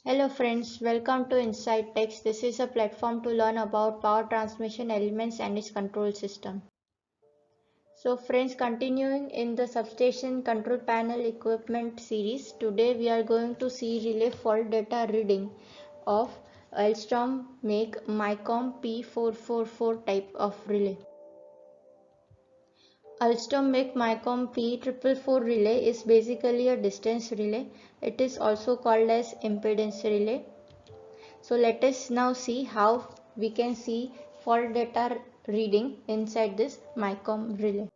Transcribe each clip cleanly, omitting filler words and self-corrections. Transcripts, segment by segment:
Hello friends, welcome to Inside Text. This is a platform to learn about power transmission elements and its control system. So friends, continuing in the substation control panel equipment series, today we are going to see relay fault data reading of Alstom make MICOM P444 type of relay. Alstom make MICOM P444 relay is basically a distance relay. It is also called as impedance relay. So let us now see how we can see fault data reading inside this MICOM relay.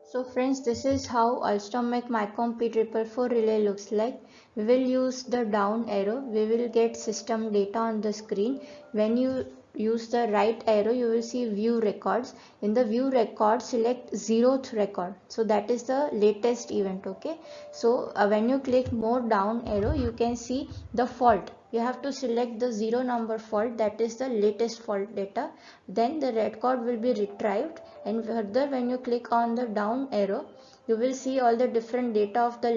So friends, this is how Alstom make MICOM P444 relay looks like. We will use the down arrow. We will get system data on the screen. When you use the right arrow, you will see view records. In the view record, select 0th record. So that is the latest event. Okay. So when you click more down arrow, you can see the fault. You have to select the 0 number fault, that is the latest fault data. Then the record will be retrieved, and further when you click on the down arrow, you will see all the different data of the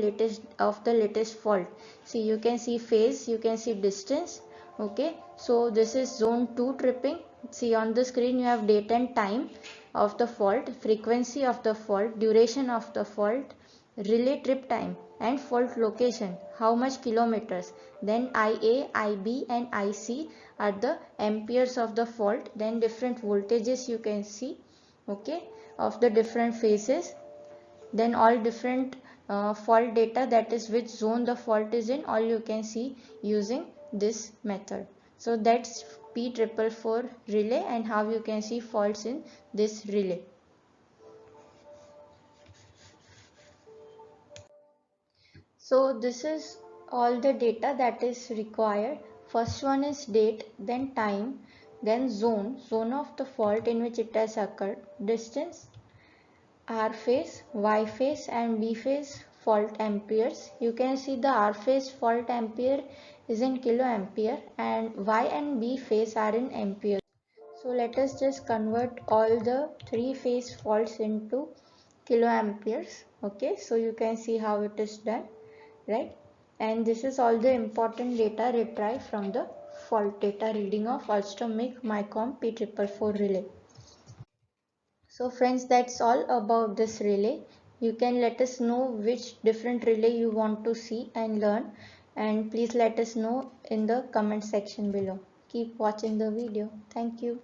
latest fault. See, you can see phase, you can see distance. Okay, so this is zone 2 tripping. See, on the screen you have date and time of the fault, frequency of the fault, duration of the fault, relay trip time, and fault location, how much kilometers. Then IA, IB and IC are the amperes of the fault. Then different voltages you can see, okay, of the different phases. Then all different fault data, that is which zone the fault is in, all you can see using this method. So that's P444 relay and how you can see faults in this relay. So this is all the data that is required. First one is date, then time, then zone of the fault in which it has occurred, distance, R phase, Y phase and B phase fault amperes. You can see the R phase fault ampere is in kiloampere and Y and B phase are in ampere. So let us just convert all the three phase faults into kiloamperes. Okay, so you can see how it is done, right? And this is all the important data retrieved from the fault data reading of Alstom make MICOM P444 relay. So friends, that's all about this relay. You can let us know which different relay you want to see and learn, and please let us know in the comment section below. Keep watching the video. Thank you.